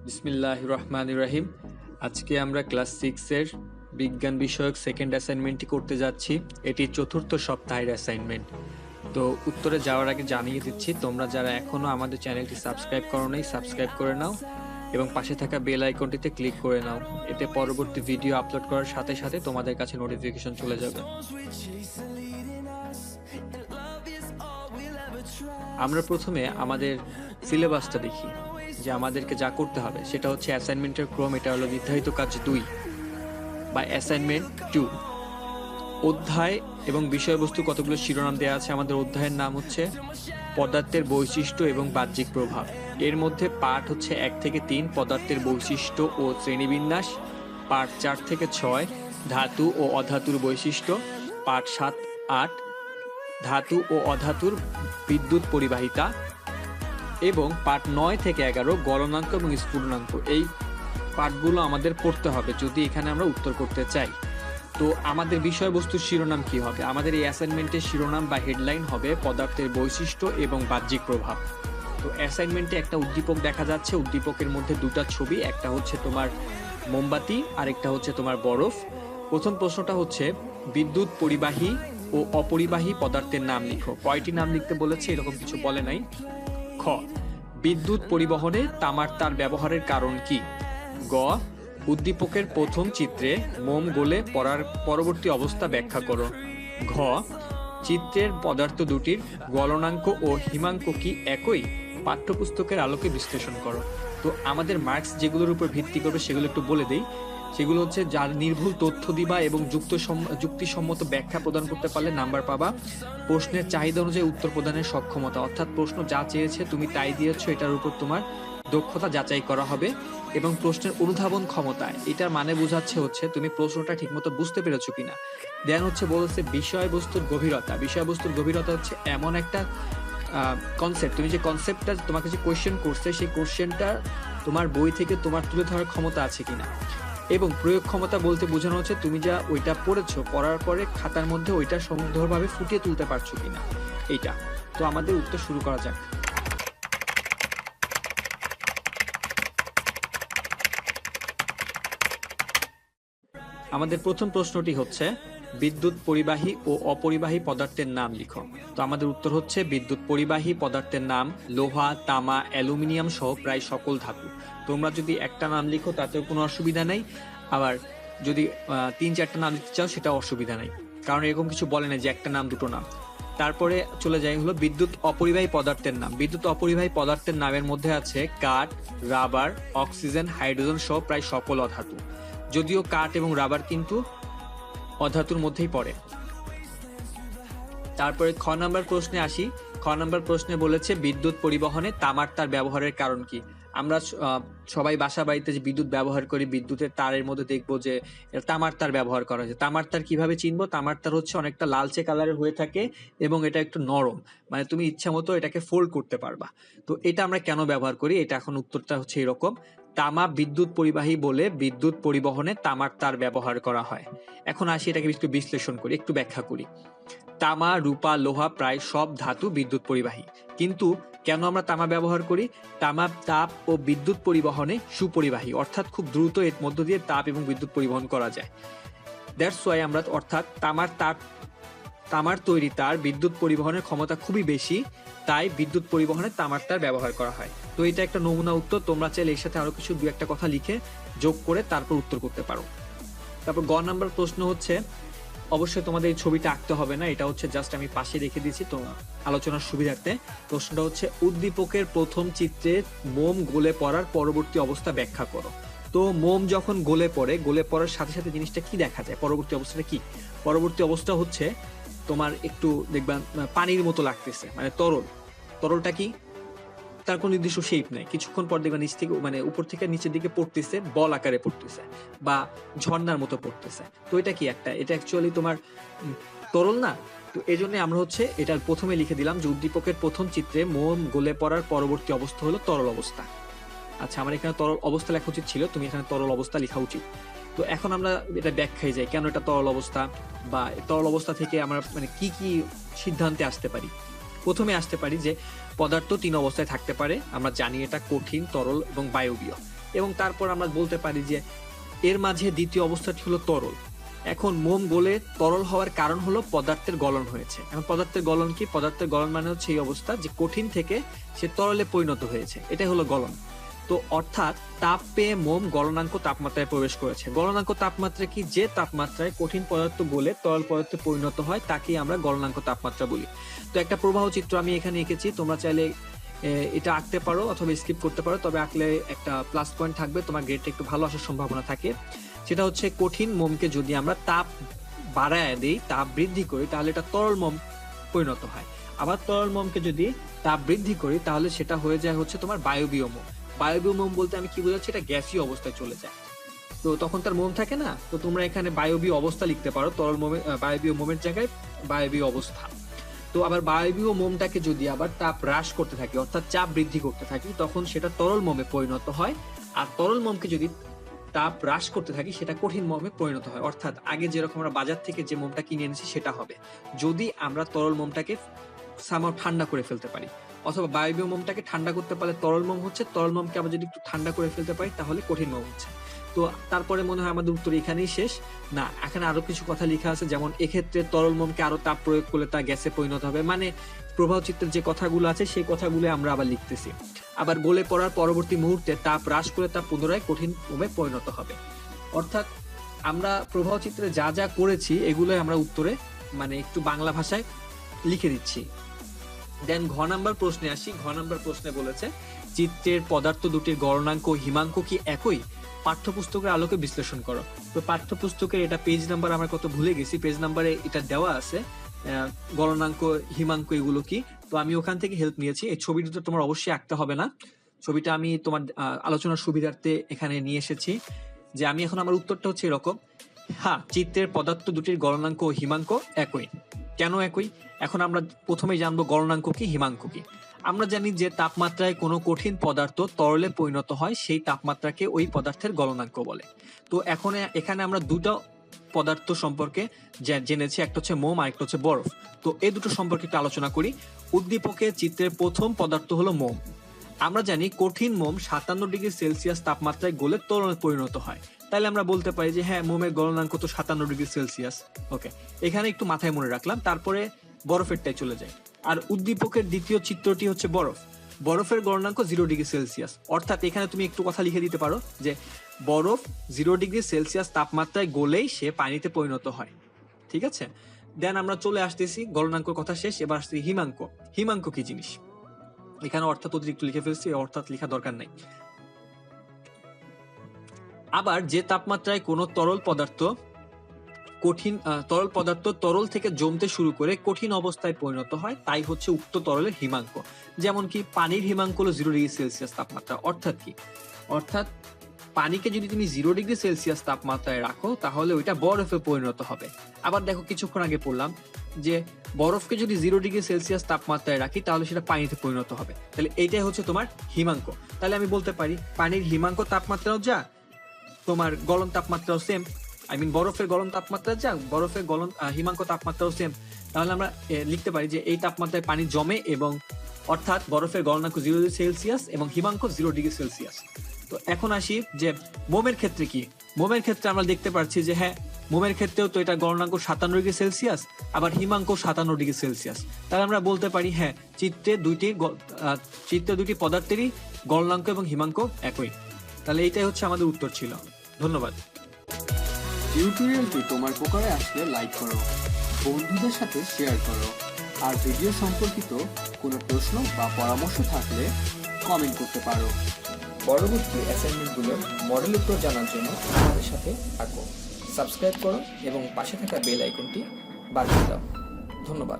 বিসমিল্লাহির রহমানির রহিম। আজকে আমরা ক্লাস 6 এর বিজ্ঞান বিষয়ক সেকেন্ড অ্যাসাইনমেন্টটি করতে যাচ্ছি। এটি চতুর্থ সপ্তাহের অ্যাসাইনমেন্ট। তো উত্তরে যাওয়ার আগে জানিয়ে দিচ্ছি, তোমরা যারা এখনো আমাদের চ্যানেলটি সাবস্ক্রাইব করো নাই, সাবস্ক্রাইব করে নাও এবং পাশে থাকা বেল আইকনটিতে ক্লিক করে নাও। এতে পরবর্তী ভিডিও আপলোড করার সাথে সাথে তোমাদের কাছে নোটিফিকেশন চলে যাবে। আমরা প্রথমে আমাদের সিলেবাসটা দেখি যে আমাদেরকে যা করতে হবে সেটা হচ্ছে অ্যাসাইনমেন্টের ক্রম। এটা হলো নির্ধারিত কাজ 2 বা অ্যাসাইনমেন্ট 2। অধ্যায় এবং বিষয়বস্তু কতগুলো শিরোনাম দেওয়া আছে। আমাদের অধ্যায়ের নাম হচ্ছে পদার্থের বৈশিষ্ট্য এবং বাহ্যিক প্রভাব। এর মধ্যে পাঠ হচ্ছে 1 থেকে 3 পদার্থের বৈশিষ্ট্য ও শ্রেণীবিন্যাস, পাঠ 4 থেকে 6 ধাতু ও অধাতুর বৈশিষ্ট্য, পাঠ 7-8 ধাতু ও অধাতুর বিদ্যুৎ পরিবাহিতা এবং পাঠ 9 থেকে 11 গলনাঙ্ক এবং স্ফুটনাঙ্ক। এই পাঠগুলো আমাদের পড়তে হবে যদি এখানে আমরা উত্তর করতে চাই। তো আমাদের বিষয়বস্তুর শিরোনাম কি হবে? আমাদের এই অ্যাসাইনমেন্টের শিরোনাম বা হেডলাইন হবে পদার্থের বৈশিষ্ট্য এবং বাহ্যিক প্রভাব। তো অ্যাসাইনমেন্টে একটা উদ্দীপক দেখা যাচ্ছে। উদ্দীপকের মধ্যে দুটা ছবি, একটা হচ্ছে তোমার মোমবাতি আর একটা হচ্ছে তোমার বরফ। প্রথম প্রশ্নটা হচ্ছে বিদ্যুৎ পরিবাহী ও অপরিবাহী পদার্থের নাম লিখো। কয়টি নাম লিখতে বলেছে এরকম কিছু বলে নাই। খ, বিদ্যুৎ পরিবহনে তামার তার ব্যবহারের কারণ কি? গ, উদ্দীপকের প্রথম চিত্রে মোম গলে পড়ার পরবর্তী অবস্থা ব্যাখ্যা করো। ঘ, চিত্রের পদার্থ দুটির গলনাঙ্ক ও হিমাঙ্ক কি একই? পাঠ্যপুস্তকের আলোকে বিশ্লেষণ করো। তো আমাদের মার্কস যেগুলোর উপর ভিত্তি করবে সেগুলো একটু বলে দেই। সেগুলো হচ্ছে যার নির্ভুল তথ্য দিবা এবং যুক্তিসম্মত ব্যাখ্যা প্রদান করতে পারলে নাম্বার পাবা। প্রশ্নের চাহিদা অনুযায়ী উত্তর প্রদানের সক্ষমতা, অর্থাৎ প্রশ্ন যা চেয়েছে তুমি তাই দিয়েছো, এটার উপর তোমার দক্ষতা যাচাই করা হবে। এবং প্রশ্নের অনুধাবন ক্ষমতা, এটার মানে বোঝাচ্ছে হচ্ছে তুমি প্রশ্নটা ঠিকমতো বুঝতে পেরেছো কিনা। দেন হচ্ছে বলছে বিষয়বস্তুর গভীরতা। বিষয়বস্তুর গভীরতা হচ্ছে এমন একটা কনসেপ্ট, তুমি যে কনসেপ্টটা তোমাকে যে কোয়েশ্চেন করছে সেই কোয়েশ্চেনটা তোমার বই থেকে তোমার তুলে ধরার ক্ষমতা আছে কিনা। এবং প্রয়োগ ক্ষমতা বলতে বোঝানো হচ্ছে তুমি যা ওইটা পড়েছো, পড়ার পরে খাতার মধ্যে ওইটা সুন্দরভাবে ফুটিয়ে তুলতে পারছো কিনা এইটা। তো আমাদের উত্তর শুরু করা যাক। আমাদের প্রথম প্রশ্নটি হচ্ছে বিদ্যুৎ পরিবাহী ও অপরিবাহী পদার্থের নাম লিখো। তো আমাদের উত্তর হচ্ছে বিদ্যুৎ পরিবাহী পদার্থের নাম লোহা, তামা, অ্যালুমিনিয়াম সহ প্রায় সকল ধাতু। তোমরা যদি একটা নাম লিখো তাতেও কোনো অসুবিধা নেই, আবার যদি 3-4টা নাম লিখতে চাও সেটাও অসুবিধা নেই, কারণ এরকম কিছু বলে না যে একটা নাম দুটো নাম। তারপরে চলে যাই হলো বিদ্যুৎ অপরিবাহী পদার্থের নাম। বিদ্যুৎ অপরিবাহী পদার্থের নামের মধ্যে আছে কাঠ, রাবার, অক্সিজেন, হাইড্রোজেন সহ প্রায় সকল অধাতু। যদিও কাঠ এবং রাবার কিন্তু অধাতুর মধ্যেই পড়ে। তারপরে খ নাম্বার প্রশ্নে আসি। খ নাম্বার প্রশ্নে বলেছে বিদ্যুৎ পরিবহনে তামার তার ব্যবহারের কারণ কি? আমরা সবাই বাসা বাড়িতে যে বিদ্যুৎ ব্যবহার করি, বিদ্যুতের তারের মধ্যে দেখবো যে তামার তার ব্যবহার করা হয়েছে। তামার তার কিভাবে চিনবো? তামার তার হচ্ছে অনেকটা লালচে কালারের হয়ে থাকে এবং এটা একটু নরম, মানে তুমি ইচ্ছা মতো এটাকে ফোল্ড করতে পারবা। তো এটা আমরা কেন ব্যবহার করি, এটা এখন উত্তরটা হচ্ছে এরকম। তামা বিদ্যুৎ পরিবাহী বলে বিদ্যুৎ পরিবহনে তামার তার ব্যবহার করা হয়। এখন আসি এটাকে একটু বিশ্লেষণ করি, একটু ব্যাখ্যা করি। তামা, রূপা, লোহা প্রায় সব ধাতু বিদ্যুৎ পরিবাহী, কিন্তু কেন আমরা তামা ব্যবহার করি? তামা তাপ ও বিদ্যুৎ পরিবহনে সুপরিবাহী, অর্থাৎ খুব দ্রুত এর মধ্য দিয়ে তাপ এবং বিদ্যুৎ পরিবহন করা যায়। দ্যাটস ওয়াই আমরা, অর্থাৎ তামার তৈরি তার বিদ্যুৎ পরিবহনের ক্ষমতা খুবই বেশি, তাই বিদ্যুৎ পরিবহনে তামার তার ব্যবহার করা হয়। তো এটা একটা নমুনা উত্তর। তোমরা চাইলে এর সাথে আরো কিছু 2-1টা কথা লিখে যোগ করে তারপর উত্তর করতে পারো। তারপর গ নাম্বার প্রশ্ন হচ্ছে, অবশ্যই তোমাদের এই ছবিটা আঁকতে হবে না, এটা হচ্ছে জাস্ট আমি পাশে রেখে দিয়েছি তোমার আলোচনার সুবিধার্থে। প্রশ্নটা হচ্ছে উদ্দীপকের প্রথম চিত্রে মোম গলে পড়ার পরবর্তী অবস্থা ব্যাখ্যা করো। তো মোম যখন গলে পড়ার সাথে সাথে জিনিসটা কি দেখা যায়? পরবর্তী অবস্থাটা কি? পরবর্তী অবস্থা হচ্ছে তোমার একটু দেখবা পানির মতো লাগতেছে, মানে তরলটা কি, তার কোনো নির্দিষ্ট শেপ নেই। কিছুক্ষণ পর দেখবা নিচ থেকে, মানে উপর থেকে নিচের দিকে পড়তেছে, বল আকারে পড়তেছে বা ঝর্ণার মতো পড়তেছে। তো এটা কি এটা অ্যাকচুয়ালি তোমার তরল না। তো এই জন্য আমরা হচ্ছে এটার প্রথমে লিখে দিলাম যে উদ্দীপকের প্রথম চিত্রে মোম গলে পড়ার পরবর্তী অবস্থা হলো তরল অবস্থা। আচ্ছা, আমার এখানে তরল অবস্থা লেখা উচিত ছিল, তুমি এখানে তরল অবস্থা লেখা উচিত। তো এখন আমরা এটা ব্যাখ্যায় যাই, কেন এটা তরল অবস্থা, বা তরল অবস্থা থেকে আমরা মানে কি কি সিদ্ধান্তে আসতে পারি। প্রথমে আসতে পারি যে পদার্থ 3 অবস্থায় থাকতে পারে। আমরা জানি এটা কঠিন, তরল এবং বায়বীয়। এবং তারপর আমরা বলতে পারি যে এর মাঝে দ্বিতীয় অবস্থাটি হলো তরল। এখন মোম গলে তরল হওয়ার কারণ হলো পদার্থের গলন হয়েছে। এখন পদার্থের গলন কি? পদার্থের গলন মানে হচ্ছে এই অবস্থা যে কঠিন থেকে সে তরলে পরিণত হয়েছে, এটাই হলো গলন। তো অর্থাৎ তাপ পেয়ে মোম গলনাঙ্ক তাপমাত্রায় প্রবেশ করেছে। গলনাঙ্ক তাপমাত্রা কি? যে তাপমাত্রায় কঠিন পদার্থ গলে তরল পদার্থে পরিণত হয় তাকেই আমরা গলনাঙ্ক তাপমাত্রা বলি। তো একটা প্রবাহ চিত্র আমি এখানে এঁকেছি, তোমরা চাইলে এটা আঁকতে পারো অথবা স্কিপ করতে পারো, তবে আঁকলে একটা প্লাস পয়েন্ট থাকবে, তোমার গ্রেডটা একটু ভালো আসার সম্ভাবনা থাকে। সেটা হচ্ছে কঠিন মোমকে যদি আমরা তাপ বাড়ায় দিই, তাপ বৃদ্ধি করি, তাহলে এটা তরল মোম পরিণত হয়। আবার তরল মোমকে যদি তাপ বৃদ্ধি করি তাহলে সেটা হয়ে যায় হচ্ছে তোমার বায়বীয় মোম। বায়বীয় মোম বলতে আমি কি বোঝাচ্ছি? এটা গ্যাসীয় অবস্থায় চলে যায়, তো তখন তার মোম থাকে না, তো তোমরা এখানে বায়বীয় অবস্থা লিখতে পারো, তরল মোমের বায়বীয় মোমের জায়গায় বায়বীয় অবস্থা। তো আবার বায়বীয় মোমটাকে যদি আবার তাপ হ্রাস করতে থাকি অর্থাৎ চাপ বৃদ্ধি করতে থাকি তখন সেটা তরল মোমে পরিণত হয়। আর তরল মোমকে যদি তাপ হ্রাস করতে থাকি সেটা কঠিন মোমে পরিণত হয়। অর্থাৎ আগে যেরকম আমরা বাজার থেকে যে মোমটা কিনে এনেছি সেটা হবে, যদি আমরা তরল মোমটাকে সামার ঠান্ডা করে ফেলতে পারি, অথবা বায়বীয় মোমটাকে ঠান্ডা করতে পারলে তরল মোম হচ্ছে, তরল মোমকে আবার যদি একটু ঠান্ডা করে ফেলতে পারি তাহলে কঠিন মোম হচ্ছে। তো তারপরে মনে হয় আমাদের উত্তর এখানেই শেষ। না, এখানে আরো কিছু কথা লেখা আছে, যেমন এক্ষেত্রে তরল মোমকে আরো তাপ প্রয়োগ করলে তা গ্যাসে পরিণত হবে, মানে প্রবাহ চিত্রের যে কথাগুলো আছে সেই কথাগুলো আমরা আবার লিখতেছি। আবার গলে পড়ার পরবর্তী মুহূর্তে তাপ হ্রাস করে তা পুনরায় কঠিন মোমে পরিণত হবে। অর্থাৎ আমরা প্রবাহ চিত্রে যা যা করেছি এগুলোই আমরা উত্তরে মানে একটু বাংলা ভাষায় লিখে দিচ্ছি। দেন ঘ নাম্বার প্রশ্নে আসি। ঘ নাম্বার প্রশ্নে বলেছে চিত্রের পদার্থ দুটির গলনাঙ্ক ও হিমাঙ্ক কি একই? পাঠ্যপুস্তকের আলোকে বিশ্লেষণ করো। তো পাঠ্যপুস্তকের এটা পেজ নাম্বার আমরা কত ভুলে গেছি, পেজ নাম্বারে এটা দেওয়া আছে গলনাঙ্ক হিমাঙ্ক এগুলো কি। তো আমি ওখান থেকে হেল্প নিয়েছি। এই ছবিটা তো তোমার অবশ্যই আঁকতে হবে না, ছবিটা আমি তোমার আলোচনার সুবিধার্থে এখানে নিয়ে এসেছি। যে আমি এখন আমার উত্তরটা হচ্ছে এরকম, হ্যাঁ চিত্রের পদার্থ দুটির গলনাঙ্ক ও হিমাঙ্ক একই। কেন একই? এখন আমরা প্রথমেই জানবো গলনাঙ্ক কি, হিমাঙ্ক কি। আমরা জানি যে তাপমাত্রায় কোনো কঠিন পদার্থ তরলে পরিণত হয় সেই তাপমাত্রাকে ওই পদার্থের গলনাঙ্ক বলে। তো এখন এখানে আমরা দুটো পদার্থ সম্পর্কে জেনেছি, একটা হচ্ছে মোম আর একটা হচ্ছে বরফ। তো এই দুটো সম্পর্কে একটু আলোচনা করি। উদ্দীপকের চিত্রের প্রথম পদার্থ হলো মোম। আমরা জানি কঠিন মোম 57 ডিগ্রি সেলসিয়াস তাপমাত্রায় গলে তরলে পরিণত হয়, তাহলে আমরা বলতে পারি যে হ্যাঁ মোমের গলনাঙ্ক তো 57 ডিগ্রি সেলসিয়াস। ওকে, এখানে একটু মাথায় মনে রাখলাম। তারপরে বরফেরটাই চলে যায়। আর উদ্দীপকের দ্বিতীয় চিত্রটি হচ্ছে বরফ। বরফের গলনাঙ্ক 0 ডিগ্রি সেলসিয়াস। অর্থাৎ এখানে তুমি একটু কথা লিখে দিতে পারো যে বরফ 0 ডিগ্রি সেলসিয়াস তাপমাত্রায় গলেই সে পানিতে পরিণত হয়। ঠিক আছে, দেন আমরা চলে আসতেছি, গলনাঙ্কর কথা শেষ, এবার আসছি হিমাঙ্ক। হিমাঙ্ক কি জিনিস? এখানে অর্থাৎ অতিরিক্ত লিখে ফেলছি, অর্থাৎ লেখা দরকার নাই। আবার যে তাপমাত্রায় কোনো তরল পদার্থ তরল থেকে জমতে শুরু করে কঠিন অবস্থায় পরিণত হয় তাই হচ্ছে উক্ত তরলের হিমাঙ্ক। যেমন কি পানির হিমাঙ্ক হলো 0 ডিগ্রি সেলসিয়াস তাপমাত্রা। অর্থাৎ কি? অর্থাৎ পানিকে যদি তুমি 0 ডিগ্রি সেলসিয়াস তাপমাত্রায় রাখো তাহলে ওইটা বরফে পরিণত হবে। আবার দেখো কিছুক্ষণ আগে পড়লাম যে বরফকে যদি 0 ডিগ্রি সেলসিয়াস তাপমাত্রায় রাখি তাহলে সেটা পানিতে পরিণত হবে। তাহলে এইটাই হচ্ছে তোমার হিমাঙ্ক। তাহলে আমি বলতে পারি পানির হিমাঙ্ক তাপমাত্রাও যা, তোমার গলন তাপমাত্রাও সেম। বরফের গলন তাপমাত্রা যা, বরফের গলন হিমাঙ্ক তাপমাত্রাও সেম। তাহলে আমরা লিখতে পারি যে এই তাপমাত্রায় পানি জমে, এবং অর্থাৎ বরফের গলনাঙ্ক 0 ডিগ্রি সেলসিয়াস এবং হিমাঙ্ক 0 ডিগ্রি সেলসিয়াস। তো এখন আসি যে মোমের ক্ষেত্রে কি। মোমের ক্ষেত্রে আমরা দেখতে পাচ্ছি যে হ্যাঁ মোমের ক্ষেত্রেও তো এটা গলনাঙ্ক 57 ডিগ্রি সেলসিয়াস, আবার হিমাঙ্ক 57 ডিগ্রি সেলসিয়াস। তাহলে আমরা বলতে পারি হ্যাঁ চিত্রে দুইটি পদার্থেরই গলনাঙ্ক এবং হিমাঙ্ক একই। তাহলে এইটাই হচ্ছে আমাদের উত্তর ছিল। ধন্যবাদ। টিউটোরিয়ালটি তোমার উপকারে আসলে লাইক করো, বন্ধুদের সাথে শেয়ার করো, আর ভিডিও সম্পর্কিত কোনো প্রশ্ন বা পরামর্শ থাকলে কমেন্ট করতে পারো। পরবর্তী অ্যাসাইনমেন্টগুলোর মডেল উত্তর জানার জন্য আমাদের সাথে থাকো, সাবস্ক্রাইব করো এবং পাশে থাকা বেল আইকনটি বাজিয়ে দাও। ধন্যবাদ।